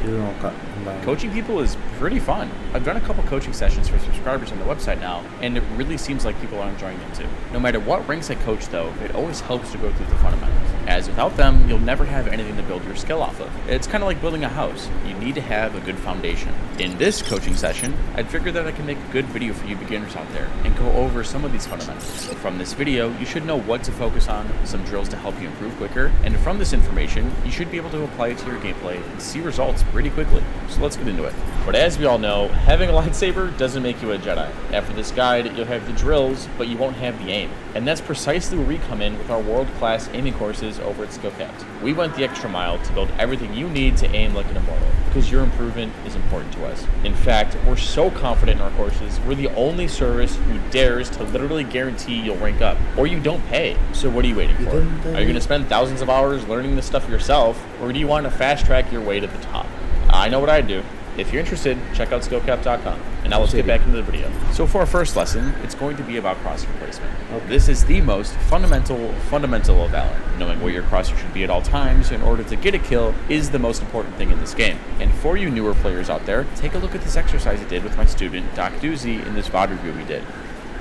ഇത് നോക്കാം എന്താണ്.
Coaching people is pretty fun. I've done a couple coaching sessions for subscribers on the website now, and it really seems like people are enjoying them too. No matter what ranks I coach though, it always helps to go through the fundamentals, as without them, you'll never have anything to build your skill off of. It's kind of like building a house. You need to have a good foundation. In this coaching session, I'd figured that I can make a good video for you beginners out there and go over some of these fundamentals. From this video, you should know what to focus on, some drills to help you improve quicker, and from this information, you should be able to apply it to your gameplay and see results pretty quickly. So let's get into it. But as we all know, having a lightsaber doesn't make you a Jedi. After this guide, you'll have the drills, but you won't have the aim. And that's precisely where we come in with our world-class aiming courses over at Skillcaps. We went the extra mile to build everything you need to aim like an immortal, because your improvement is important to us. In fact, we're so confident in our courses, we're the only service who dares to literally guarantee you'll rank up, or you don't pay. So what are you waiting for? Are you going to spend thousands of hours learning this stuff yourself, or do you want to fast-track your way to the top? I know what I do. If you're interested, check out skillcap.com. And now let's get back into the video. So for our first lesson, it's going to be about crosshair placement. This is the most fundamental of Valorant. Knowing where your crosshair should be at all times in order to get a kill is the most important thing in this game. And for you newer players out there, take a look at this exercise I did with my student, Doc Doozy, in this VOD review we did.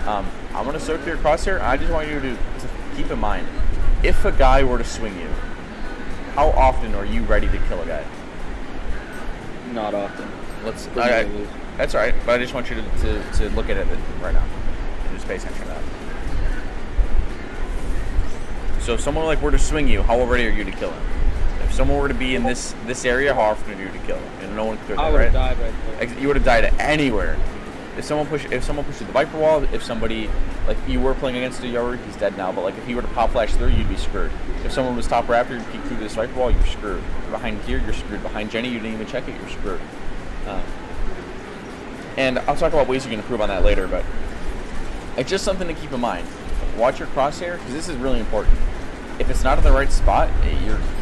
I'm going to circle your crosshair. I just want you to keep in mind, if a guy were to swing you, how often are you ready to kill a guy?
Not often.
That's all right, but I just want you to look at it right now and just pay attention to that. So if someone were to swing you, how ready are you to kill him? If someone were to be in this area, how often are you to kill him? And no one cleared that, right? I would have died right there. You would have died anywhere. If someone pushed the Viper wall, if somebody, like you were playing against a Yoru, he's dead now, but like if he were to pop flash through, you'd be screwed. If someone was top Raptor, you'd peek through this Viper wall, you're screwed. Behind here, you're screwed. Behind Jenny, you didn't even check it, you're screwed. And I'll talk about ways you can improve on that later, but it's just something to keep in mind. Watch your crosshair, because this is really important. If it's not in the right spot,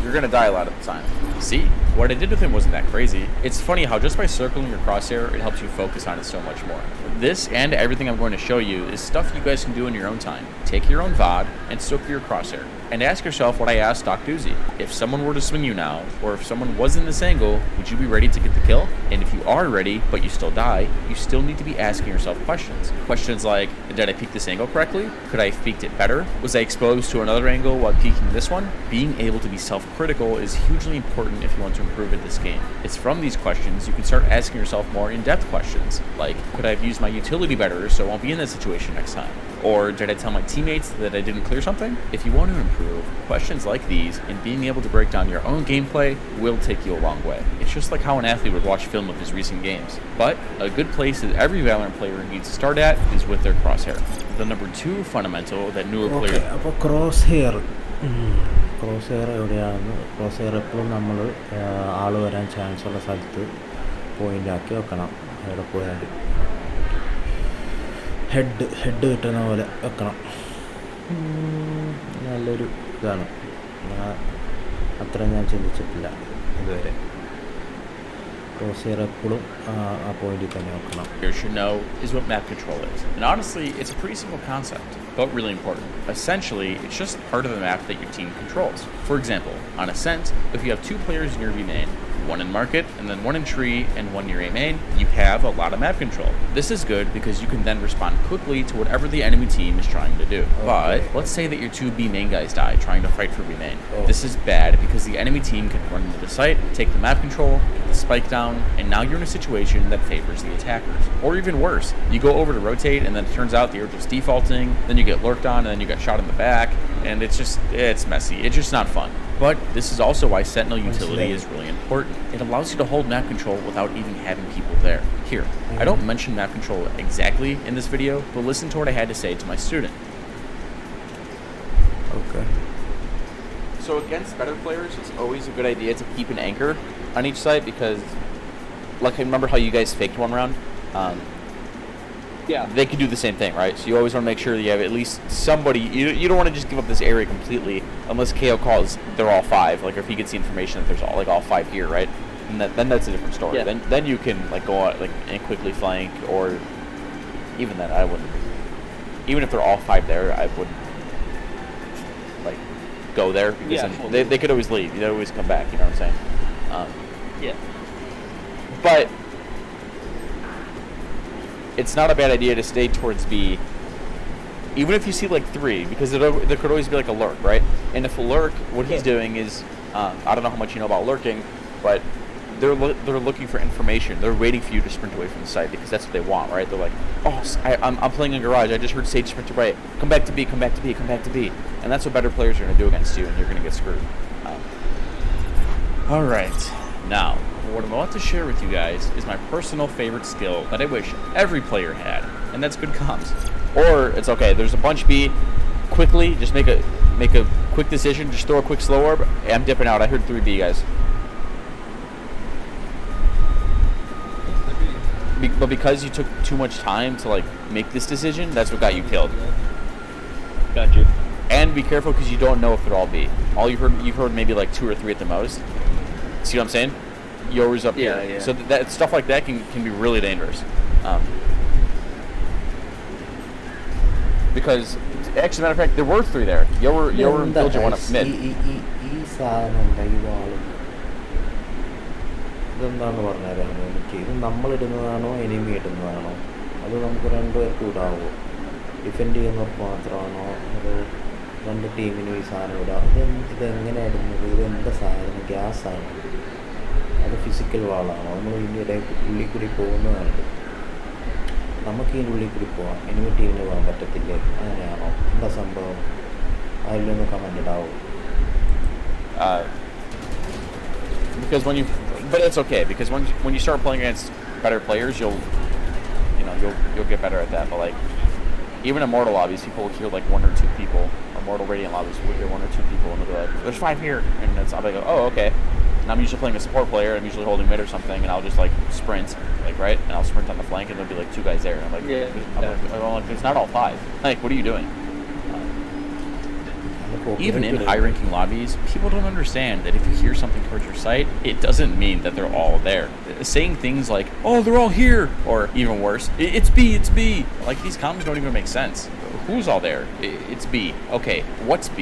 you're going to die a lot of the time. See, what I did with him wasn't that crazy. It's funny how just by circling your crosshair, it helps you focus on it so much more. This and everything I'm going to show you is stuff you guys can do in your own time. Take your own VOD and circle your crosshair. And ask yourself what I asked Doc Doozy. If someone were to swing you now, or if someone was in this angle, would you be ready to get the kill? And if you are ready, but you still die, you still need to be asking yourself questions. Questions like, did I peek this angle correctly? Could I have peeked it better? Was I exposed to another angle while peeking this one? Being able to be self-critical is hugely important if you want to improve in this game. It's from these questions you can start asking yourself more in-depth questions, like, could I have used my utility better so I won't be in that situation next time? Or did I tell my teammates that I didn't clear something? If you want to improve, questions like these and being able to break down your own gameplay will take you a long way. It's just like how an athlete would watch film of his recent games. But a good place that every Valorant player needs to start at is with their crosshair. The number 2 fundamental that newer players...
അപ്പോൾ cross hair എവിടെയാണെന്ന് cross hair എപ്പോഴും നമ്മൾ ആൾ വരാൻ chance ഉള്ള സ്ഥലത്ത് point ആക്കി വെക്കണം. അവിടെ പോയാൽ ഹെഡ് കിട്ടുന്ന പോലെ വെക്കണം. നല്ലൊരു ഇതാണ്. അത്ര ഞാൻ ചിന്തിച്ചിട്ടില്ല ഇതുവരെ. ക്രോസ് ഹെയർ എപ്പോഴും ആ പോയിന്റിൽ തന്നെ വെക്കണം.
You should know is what map control is. And honestly, it's a pretty simple concept, but really important. Essentially, it's just part of the map that your team controls. For example, on Ascent, if you have 2 players in your V main, one in market, and then one in tree, and one near a main, you have a lot of map control. This is good because you can then respond quickly to whatever the enemy team is trying to do. But let's say that your two B main guys die trying to fight for B main. This is bad because the enemy team can run into the site, take the map control, get the spike down, and now you're in a situation that favors the attackers. Or even worse, you go over to rotate, and then it turns out that you're just defaulting, then you get lurked on, and then you get shot in the back, and it's messy. It's just not fun. But this is also why Sentinel utility is really important. It allows you to hold map control without even having people there. Here, I don't mention map control exactly in this video, but listen to what I had to say to my student.
Okay.
So against better players, it's always a good idea to keep an anchor on each side because, like, I remember how you guys faked one round?
Yeah.
They could do the same thing, right? So you always want to make sure that you have at least somebody. You don't want to just give up this area completely unless KO calls they're all five. Like, if he gets the information that there's all five here, right? And then that's a different story.
Yeah.
Then you can like go out and quickly flank, or even then I wouldn't. Even if they're all five there, I wouldn't like go there because then they could always leave. They always come back. You know what I'm saying?
Yeah.
But it's not a bad idea to stay towards B, even if you see like three, because there could always be like a lurk, right? And if a lurk, what he's doing is, I don't know how much you know about lurking, but they're looking for information. They're waiting for you to sprint away from the site because that's what they want, right? They're like, oh, I'm playing in garage. I just heard Sage sprint to right. Come back to B. Come back to B. Come back to B. And that's what better players are going to do against you, and you're going to get screwed. All right, now what I'm about to share with you guys is my personal favorite skill that I wish every player had, and that's good comms. Or it's okay. There's a bunch B. Quickly, just make a quick decision. Just throw a quick slow orb. Hey, I'm dipping out. I heard 3B, guys. But because you took too much time to like make this decision, that's what got you killed.
Got you.
And be careful because you don't know if they're all B. All you've heard maybe like 2 or 3 at the most. See what I'm saying? Yours up here.
Yeah.
So that stuff like that can be really dangerous. Because actually, matter of fact, there were 3 there. Your villager went up mid.
ഈ സാധനം ഉണ്ട്, ഈ വാളും ഇതെന്താണെന്ന് പറഞ്ഞുതരാമോ എനിക്ക്? ഇത് നമ്മളിടുന്നതാണോ enemy ഇടുന്നതാണോ? അത് നമുക്ക് രണ്ടുപേർക്ക് ഇടാവോ? ഡിഫെൻഡ് ചെയ്യുന്നവർക്ക് മാത്രമാണോ? അതോ രണ്ട് ടീമിനും ഈ സാധനം ഇടാം? ഇതെങ്ങനെയാണ് ഇടുന്നത്? ഇത് എന്താ സാധനം? ഗ്യാസാണ്? അത് ഫിസിക്കൽ വാളാണോ? നമ്മൾ ഇതിൻ്റെ ഉള്ളിൽ കൂടി പോകുന്നതാണ്. നമുക്ക് ഇതിൻ്റെ ഉള്ളിൽ കൂടി പോവാം, എനിമി ടീമിന് പോകാൻ പറ്റത്തില്ലേ? അങ്ങനെയാണോ? എന്താ സംഭവം? അതിലൊന്ന് comment ഇടാവോ?
Because but it's okay because when you start playing against better players, you'll get better at that. But like even in Mortal lobbies, people will hear like 1 or 2 people. Or Mortal Radiant lobbies, we'll hear 1 or 2 people, and they'll be like, "There's 5 here," and I'll be like, "Oh, okay." And I'm usually playing a support player. I'm usually holding mid or something, and I'll just like sprint, like right, and I'll sprint on the flank, and there'll be like 2 guys there, and I'm like, I'm like, it's not all 5. Like, what are you doing? Even in high-ranking lobbies, people don't understand that if you hear something towards your site, it doesn't mean that they're all there. Saying things like, "Oh, they're all here," or even worse, "It's B, it's B." Like, these comms don't even make sense. Who's all there? It's B. Okay, what's B?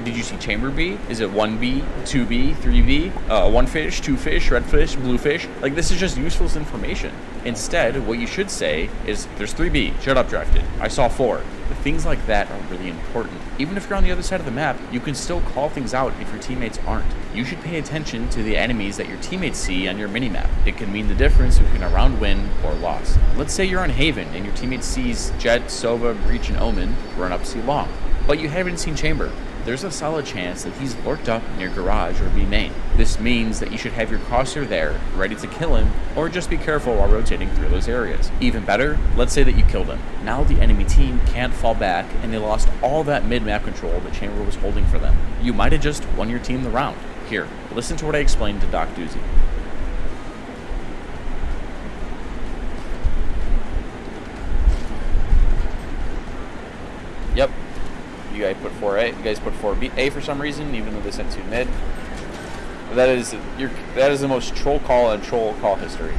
Did you see chamber B? Is it 1B, 2B, 3B, 1 fish, 2 fish, red fish, blue fish? Like, this is just useless information. Instead, what you should say is, "There's 3B, shut up, drafted. I saw 4. Things like that are really important. Even if you're on the other side of the map, you can still call things out if your teammates aren't. You should pay attention to the enemies that your teammates see on your minimap. It can mean the difference between a round win or loss. Let's say you're on Haven and your teammate sees Jet, Sova, Breach, and Omen run up C long, but you haven't seen Chamber. There's a solid chance that he's lurked up near garage or B main. This means that you should have your crosshair there, ready to kill him, or just be careful while rotating through those areas. Even better, let's say that you killed him. Now the enemy team can't fall back, and they lost all that mid-map control that Chamber was holding for them. You might have just won your team the round. Here, listen to what I explained to Doc Doozy. Yep. You guys put 4A. You guys put 4A for some reason, even though they sent 2 mid. That is the most troll call in troll call history.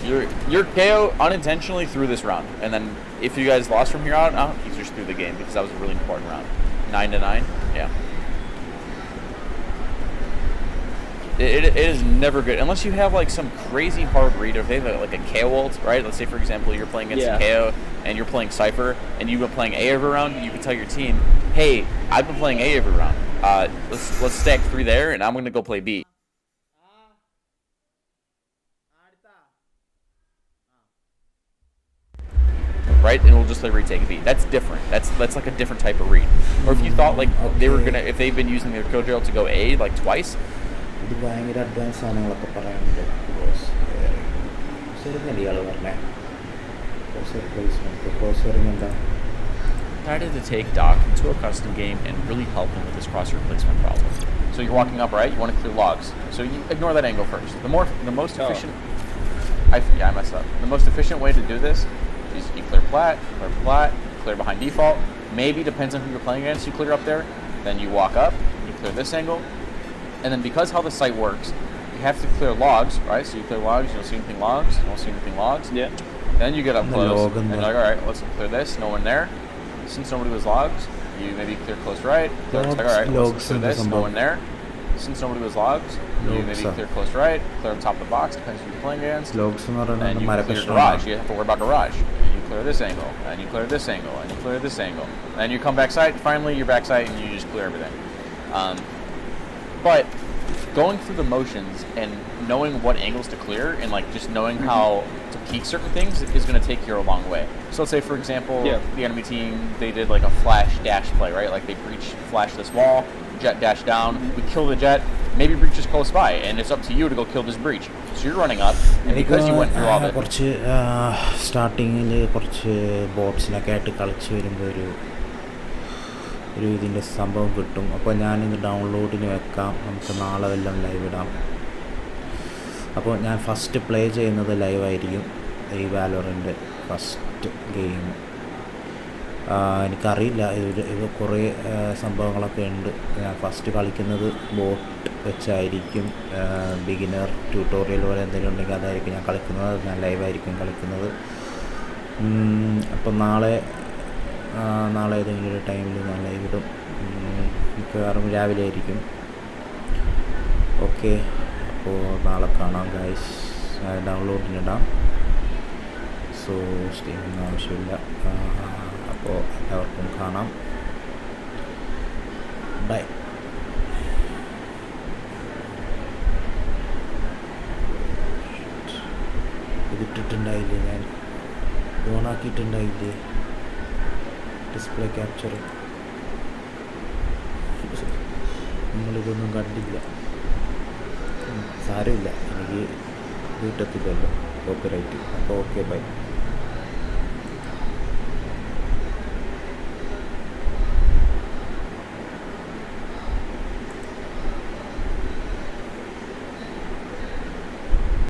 You're KO unintentionally through this round, and then if you guys lost from here out, you just threw the game because that was a really important round. 9-9, yeah. It is never good unless you have like some crazy hard read. If they have like a KO ult, right? Let's say for example you're playing against KO and you're playing Cypher and you've been playing A every round. You can tell your team, hey, I've been playing A every round. Let's stack 3 there, and I'm gonna go play B. Right, and we'll just retake a B. That's different. That's like a different type of read. Or if you thought like they were gonna, if they've been using their kill drill to go A like twice.
ഇത് ഭയങ്കര advance സാധനങ്ങളൊക്കെ പറയാനുണ്ട്. ക്രോസറിൻ്റെ ഇയാൾ പറഞ്ഞേ crosser placement ക്രോസറിങ് എന്താ
Decided to take Doc into a custom game and really help him with his crosshair placement problem. So you're walking up, right? You want to clear logs. So you ignore that angle first. The most efficient. I messed up. The most efficient way to do this is you clear plat, clear behind default. Maybe depends on who you're playing against. You clear up there, then you walk up, you clear this angle, and then because how the site works, you have to clear logs, right? So you clear logs, you don't see anything logs, you don't see anything logs.
Yeah.
Then you get up close, and you're like, all right, let's clear this. No one there. Since nobody was logs, you maybe clear close right. Clear, like, all right, let's clear this. No one there. Since nobody was logs, you maybe clear close right, clear on top of the box, depends who you're playing against. And you clear garage. You have to worry about garage. You clear this angle, and you clear this angle, and you clear this angle. And you come back side, finally you're back side, and you just clear everything. But going through the motions and knowing what angles to clear and like just knowing how to peek certain things is going to take you a long way. So let's say for example, the enemy team, they did like a flash dash play, right? Like they breach, flash this wall, jet dash down, we kill the jet, maybe breach is close by, and it's up to you to go kill this breach. So you're running up, and because you went through all that.
കുറച്ച് സ്റ്റാർട്ടിങ്ങിൽ കുറച്ച് ബോട്ട്സിലൊക്കെ ആയിട്ട് കളിച്ച് വരുമ്പോൾ ഒരു ഇതിൻ്റെ സംഭവം കിട്ടും. അപ്പോൾ ഞാനിത് ഡൗൺലോഡിന് വെക്കാം, നമുക്ക് നാളെ എല്ലാം ലൈവ് ഇടാം. അപ്പോൾ ഞാൻ ഫസ്റ്റ് പ്ലേ ചെയ്യുന്നത് ലൈവായിരിക്കും ഈ വാലോറൻ്റ് ഫസ്റ്റ് ഗെയിം. എനിക്കറിയില്ല ഇത് കുറേ സംഭവങ്ങളൊക്കെ ഉണ്ട്. ഞാൻ ഫസ്റ്റ് കളിക്കുന്നത് ബോട്ട് വെച്ചായിരിക്കും. ബിഗിനർ ട്യൂട്ടോറിയൽ പോലെ എന്തെങ്കിലും ഉണ്ടെങ്കിൽ അതായിരിക്കും ഞാൻ കളിക്കുന്നത്. ഞാൻ ലൈവായിരിക്കും കളിക്കുന്നത്. അപ്പം നാളെ ഏതെങ്കിലും ഒരു ടൈമിൽ ഞാൻ ലൈവ് ഇടും. മിക്കവാറും രാവിലെ ആയിരിക്കും. ഓക്കെ, അപ്പോൾ നാളെ കാണാം ഗൈസ്. ഡൗൺലോഡിനിടാം. സോ സ്റ്റീമിന് ആവശ്യമില്ല. അപ്പോൾ എല്ലാവർക്കും കാണാം. ബൈ. ഇതിട്ടിട്ടുണ്ടായില്ലേ, ഞാൻ ഓണാക്കിയിട്ടുണ്ടായില്ലേ ഡിസ്പ്ലേ ക്യാപ്ചർ. നിങ്ങളിതൊന്നും കണ്ടില്ല, സാരമില്ല, എനിക്ക് വീട്ടെത്തില്ലല്ലോ കോപ്പിറൈറ്റ്. അപ്പോൾ ഓക്കെ, ബൈ.